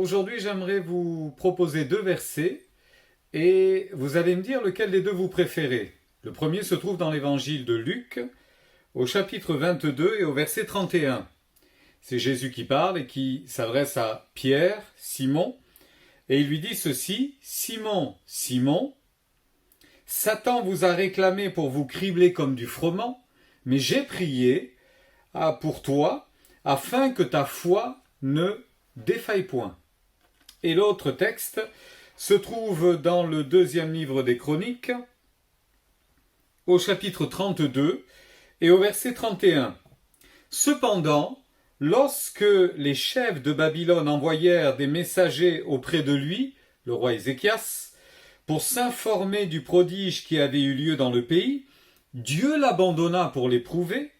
Aujourd'hui, j'aimerais vous proposer deux versets et vous allez me dire lequel des deux vous préférez. Le premier se trouve dans l'évangile de Luc, au chapitre 22 et au verset 31. C'est Jésus qui parle et qui s'adresse à Pierre, Simon, et il lui dit ceci: Simon, Simon, Satan vous a réclamé pour vous cribler comme du froment, mais j'ai prié pour toi afin que ta foi ne défaille point. Et l'autre texte se trouve dans le deuxième livre des Chroniques, au chapitre 32 et au verset 31. Cependant, lorsque les chefs de Babylone envoyèrent des messagers auprès de lui, le roi Ézéchias, pour s'informer du prodige qui avait eu lieu dans le pays, Dieu l'abandonna pour l'éprouver,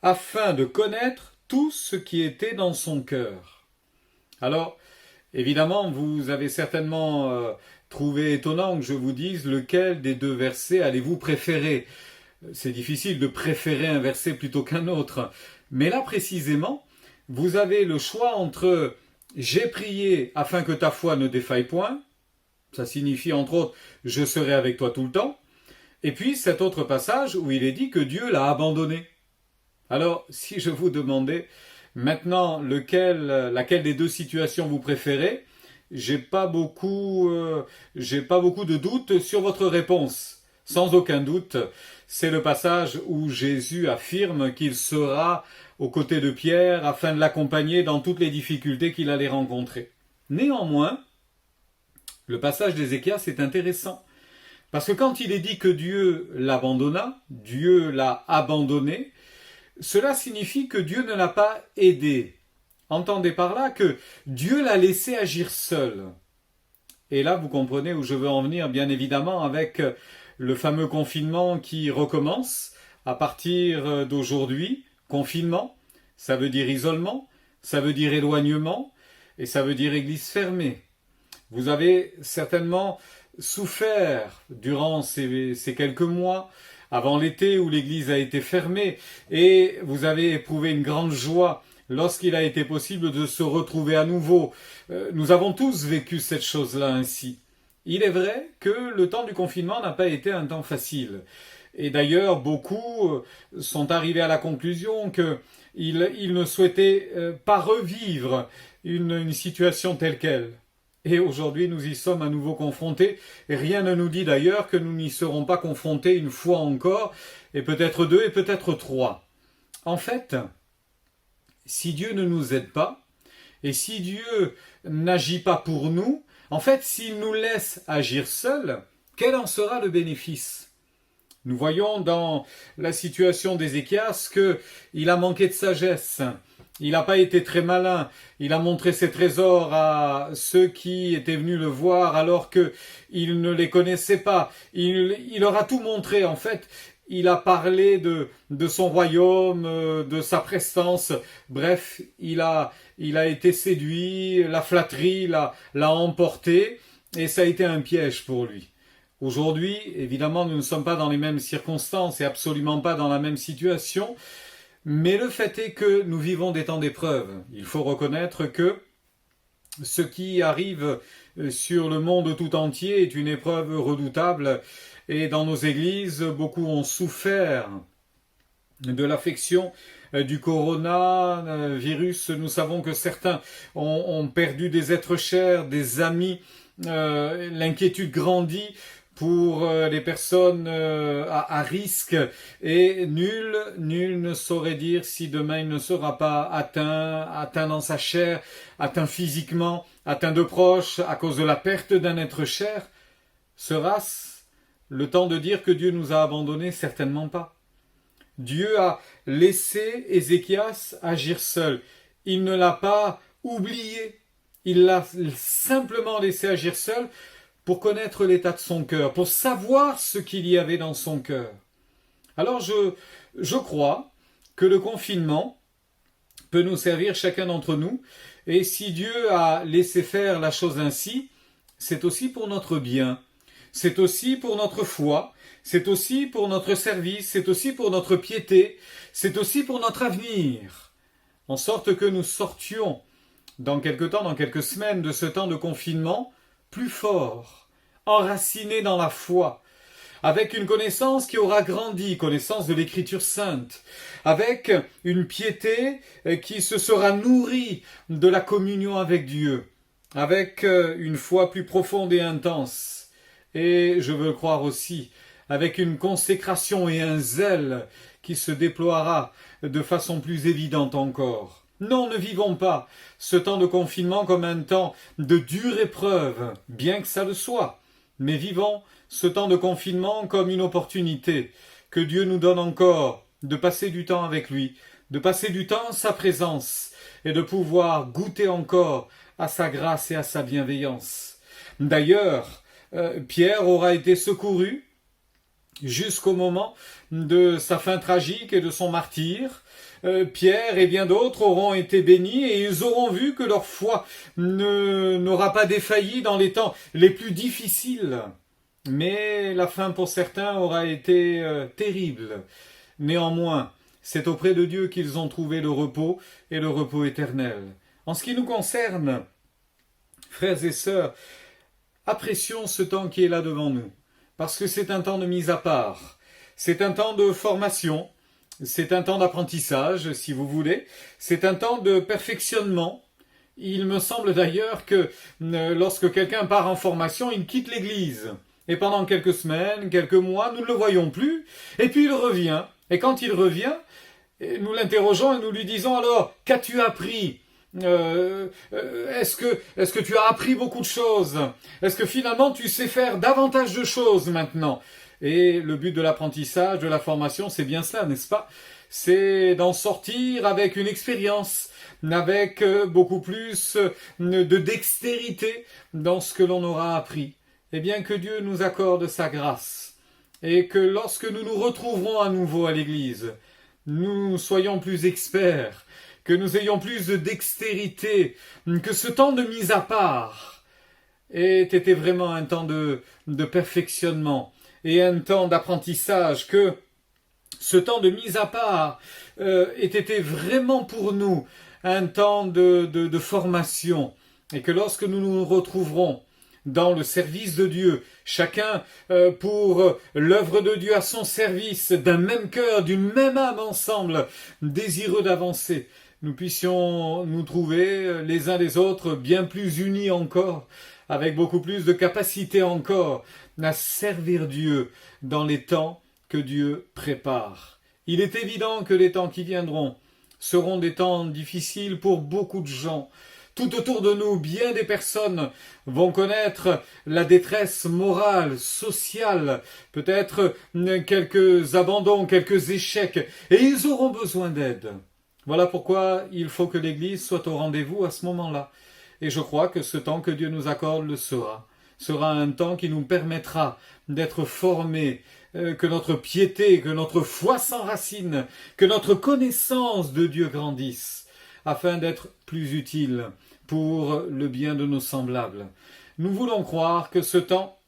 afin de connaître tout ce qui était dans son cœur. Alors, évidemment, vous avez certainement trouvé étonnant que je vous dise lequel des deux versets allez-vous préférer. C'est difficile de préférer un verset plutôt qu'un autre. Mais là, précisément, vous avez le choix entre « J'ai prié afin que ta foi ne défaille point », ça signifie entre autres « Je serai avec toi tout le temps », et puis cet autre passage où il est dit que Dieu l'a abandonné. Alors, si je vous demandais maintenant laquelle des deux situations vous préférez, j'ai pas beaucoup de doutes sur votre réponse. Sans aucun doute, c'est le passage où Jésus affirme qu'il sera aux côtés de Pierre afin de l'accompagner dans toutes les difficultés qu'il allait rencontrer. Néanmoins, le passage d'Ézéchias est intéressant. Parce que quand il est dit que Dieu l'abandonna, Dieu l'a abandonné, cela signifie que Dieu ne l'a pas aidé. Entendez par là que Dieu l'a laissé agir seul. Et là, vous comprenez où je veux en venir, bien évidemment, avec le fameux confinement qui recommence à partir d'aujourd'hui. Confinement, ça veut dire isolement, ça veut dire éloignement, et ça veut dire église fermée. Vous avez certainement souffert durant ces quelques mois, avant l'été où l'église a été fermée, et vous avez éprouvé une grande joie lorsqu'il a été possible de se retrouver à nouveau. Nous avons tous vécu cette chose-là ainsi. Il est vrai que le temps du confinement n'a pas été un temps facile. Et d'ailleurs, beaucoup sont arrivés à la conclusion qu'ils ne souhaitaient pas revivre une situation telle qu'elle. Et aujourd'hui, nous y sommes à nouveau confrontés. Et rien ne nous dit d'ailleurs que nous n'y serons pas confrontés une fois encore, et peut-être deux, et peut-être trois. En fait, si Dieu ne nous aide pas, et si Dieu n'agit pas pour nous, en fait, s'il nous laisse agir seul, quel en sera le bénéfice ? Nous voyons dans la situation d'Ézéchias qu'il a manqué de sagesse. Il n'a pas été très malin. Il a montré ses trésors à ceux qui étaient venus le voir alors qu'il ne les connaissait pas. Il leur a tout montré en fait. Il a parlé de son royaume, de sa prestance. Bref, il a été séduit, la flatterie l'a emporté et ça a été un piège pour lui. Aujourd'hui, évidemment, nous ne sommes pas dans les mêmes circonstances et absolument pas dans la même situation. Mais le fait est que nous vivons des temps d'épreuve. Il faut reconnaître que ce qui arrive sur le monde tout entier est une épreuve redoutable. Et dans nos églises, beaucoup ont souffert de l'affection du coronavirus. Nous savons que certains ont perdu des êtres chers, des amis. L'inquiétude grandit pour les personnes à risque, et nul ne saurait dire si demain il ne sera pas atteint dans sa chair, atteint physiquement, atteint de proche à cause de la perte d'un être cher. Sera-ce le temps de dire que Dieu nous a abandonnés? Certainement pas. Dieu a laissé Ézéchias agir seul. Il ne l'a pas oublié. Il l'a simplement laissé agir seul pour connaître l'état de son cœur, pour savoir ce qu'il y avait dans son cœur. Alors je crois que le confinement peut nous servir chacun d'entre nous, et si Dieu a laissé faire la chose ainsi, c'est aussi pour notre bien, c'est aussi pour notre foi, c'est aussi pour notre service, c'est aussi pour notre piété, c'est aussi pour notre avenir, en sorte que nous sortions dans quelque temps, dans quelques semaines de ce temps de confinement, plus fort, enraciné dans la foi, avec une connaissance qui aura grandi, connaissance de l'Écriture sainte, avec une piété qui se sera nourrie de la communion avec Dieu, avec une foi plus profonde et intense, et je veux le croire aussi, avec une consécration et un zèle qui se déploiera de façon plus évidente encore. Non, ne vivons pas ce temps de confinement comme un temps de dure épreuve, bien que ça le soit, mais vivons ce temps de confinement comme une opportunité que Dieu nous donne encore de passer du temps avec lui, de passer du temps en sa présence et de pouvoir goûter encore à sa grâce et à sa bienveillance. D'ailleurs, Pierre aura été secouru jusqu'au moment de sa fin tragique et de son martyre. Pierre et bien d'autres auront été bénis et ils auront vu que leur foi n'aura pas défailli dans les temps les plus difficiles. Mais la fin pour certains aura été terrible. Néanmoins, c'est auprès de Dieu qu'ils ont trouvé le repos et le repos éternel. En ce qui nous concerne, frères et sœurs, apprécions ce temps qui est là devant nous, parce que c'est un temps de mise à part, c'est un temps de formation, c'est un temps d'apprentissage, si vous voulez, c'est un temps de perfectionnement. Il me semble d'ailleurs que lorsque quelqu'un part en formation, il quitte l'Église. Et pendant quelques semaines, quelques mois, nous ne le voyons plus, et puis il revient. Et quand il revient, nous l'interrogeons et nous lui disons alors, qu'as-tu appris ? Est-ce que tu as appris beaucoup de choses ? Est-ce que finalement tu sais faire davantage de choses maintenant ? Et le but de l'apprentissage, de la formation, c'est bien cela, n'est-ce pas ? C'est d'en sortir avec une expérience, avec beaucoup plus de dextérité dans ce que l'on aura appris. Eh bien que Dieu nous accorde sa grâce et que lorsque nous nous retrouverons à nouveau à l'Église, nous soyons plus experts, que nous ayons plus de dextérité, que ce temps de mise à part ait été vraiment un temps de perfectionnement et un temps d'apprentissage, que ce temps de mise à part ait été vraiment pour nous un temps de formation, et que lorsque nous nous retrouverons dans le service de Dieu, chacun pour l'œuvre de Dieu à son service, d'un même cœur, d'une même âme ensemble, désireux d'avancer, nous puissions nous trouver les uns les autres bien plus unis encore, avec beaucoup plus de capacité encore à servir Dieu dans les temps que Dieu prépare. Il est évident que les temps qui viendront seront des temps difficiles pour beaucoup de gens. Tout autour de nous, bien des personnes vont connaître la détresse morale, sociale, peut-être quelques abandons, quelques échecs, et ils auront besoin d'aide. Voilà pourquoi il faut que l'Église soit au rendez-vous à ce moment-là. Et je crois que ce temps que Dieu nous accorde le sera. Sera un temps qui nous permettra d'être formés, que notre piété, que notre foi s'enracine, que notre connaissance de Dieu grandisse, afin d'être plus utiles pour le bien de nos semblables. Nous voulons croire que ce temps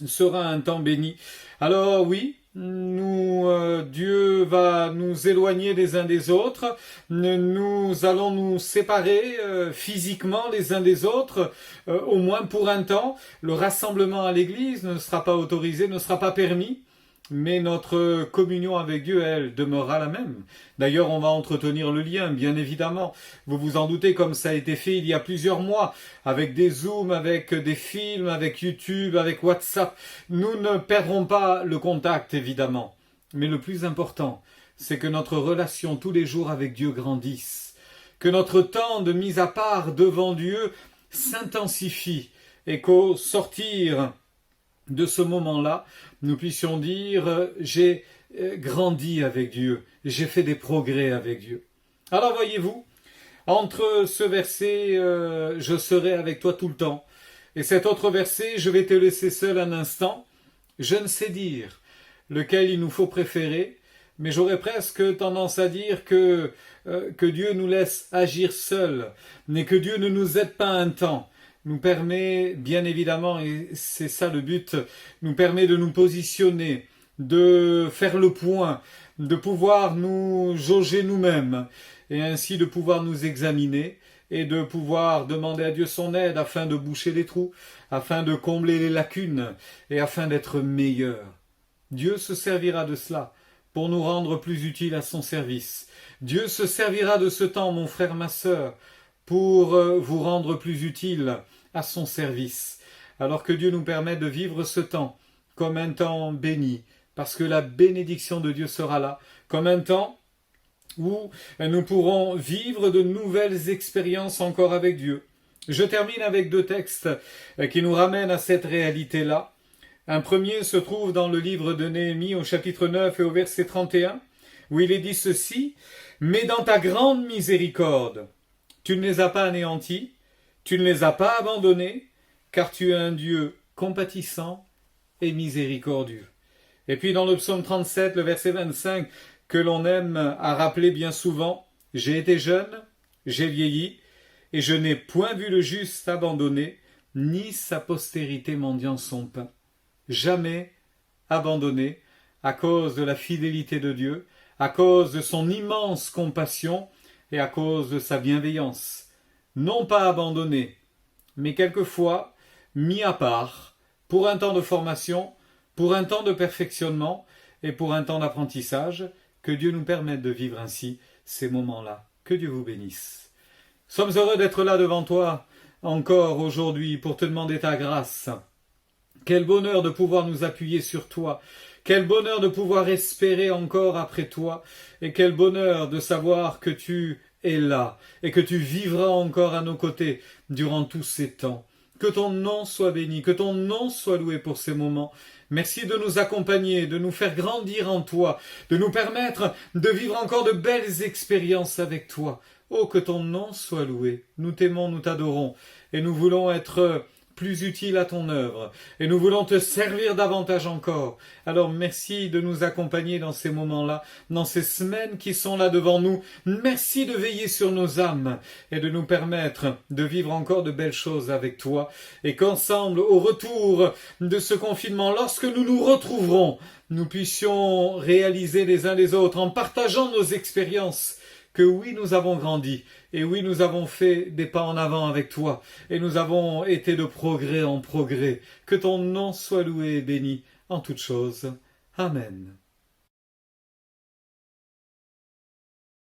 sera un temps béni. Alors oui, Dieu va nous éloigner les uns des autres, nous allons nous séparer physiquement les uns des autres, au moins pour un temps. Le rassemblement à l'église ne sera pas autorisé, ne sera pas permis, mais notre communion avec Dieu, elle, demeurera la même. D'ailleurs, on va entretenir le lien, bien évidemment. Vous vous en doutez, comme ça a été fait il y a plusieurs mois, avec des Zooms, avec des films, avec YouTube, avec WhatsApp. Nous ne perdrons pas le contact, évidemment. Mais le plus important, c'est que notre relation tous les jours avec Dieu grandisse, que notre temps de mise à part devant Dieu s'intensifie, et qu'au sortir de ce moment-là, nous puissions dire « j'ai grandi avec Dieu, j'ai fait des progrès avec Dieu ». Alors voyez-vous, entre ce verset « je serai avec toi tout le temps » et cet autre verset « je vais te laisser seul un instant », je ne sais dire lequel il nous faut préférer, mais j'aurais presque tendance à dire que Dieu nous laisse agir seul, mais que Dieu ne nous aide pas un temps, nous permet, bien évidemment, et c'est ça le but, nous permet de nous positionner, de faire le point, de pouvoir nous jauger nous-mêmes, et ainsi de pouvoir nous examiner, et de pouvoir demander à Dieu son aide afin de boucher les trous, afin de combler les lacunes et afin d'être meilleur. Dieu se servira de cela pour nous rendre plus utiles à son service. Dieu se servira de ce temps, mon frère, ma sœur, pour vous rendre plus utiles à son service. Alors que Dieu nous permet de vivre ce temps comme un temps béni, parce que la bénédiction de Dieu sera là, comme un temps où nous pourrons vivre de nouvelles expériences encore avec Dieu. Je termine avec 2 textes qui nous ramènent à cette réalité-là. Un premier se trouve dans le livre de Néhémie au chapitre 9 et au verset 31, où il est dit ceci: « Mais dans ta grande miséricorde, tu ne les as pas anéantis, tu ne les as pas abandonnés, car tu es un Dieu compatissant et miséricordieux. » Et puis dans le psaume 37, le verset 25, que l'on aime à rappeler bien souvent, « J'ai été jeune, j'ai vieilli, et je n'ai point vu le juste abandonné, ni sa postérité mendiant son pain. » Jamais abandonné à cause de la fidélité de Dieu, à cause de son immense compassion et à cause de sa bienveillance. Non pas abandonné, mais quelquefois mis à part pour un temps de formation, pour un temps de perfectionnement et pour un temps d'apprentissage. Que Dieu nous permette de vivre ainsi ces moments-là. Que Dieu vous bénisse. Nous sommes heureux d'être là devant toi encore aujourd'hui pour te demander ta grâce. Quel bonheur de pouvoir nous appuyer sur toi. Quel bonheur de pouvoir espérer encore après toi. Et quel bonheur de savoir que tu es là et que tu vivras encore à nos côtés durant tous ces temps. Que ton nom soit béni, que ton nom soit loué pour ces moments. Merci de nous accompagner, de nous faire grandir en toi, de nous permettre de vivre encore de belles expériences avec toi. Oh, que ton nom soit loué. Nous t'aimons, nous t'adorons et nous voulons être plus utile à ton œuvre, et nous voulons te servir davantage encore. Alors merci de nous accompagner dans ces moments-là, dans ces semaines qui sont là devant nous. Merci de veiller sur nos âmes, et de nous permettre de vivre encore de belles choses avec toi, et qu'ensemble, au retour de ce confinement, lorsque nous nous retrouverons, nous puissions réaliser les uns les autres, en partageant nos expériences, que oui, nous avons grandi, et oui, nous avons fait des pas en avant avec toi, et nous avons été de progrès en progrès. Que ton nom soit loué et béni en toutes choses. Amen.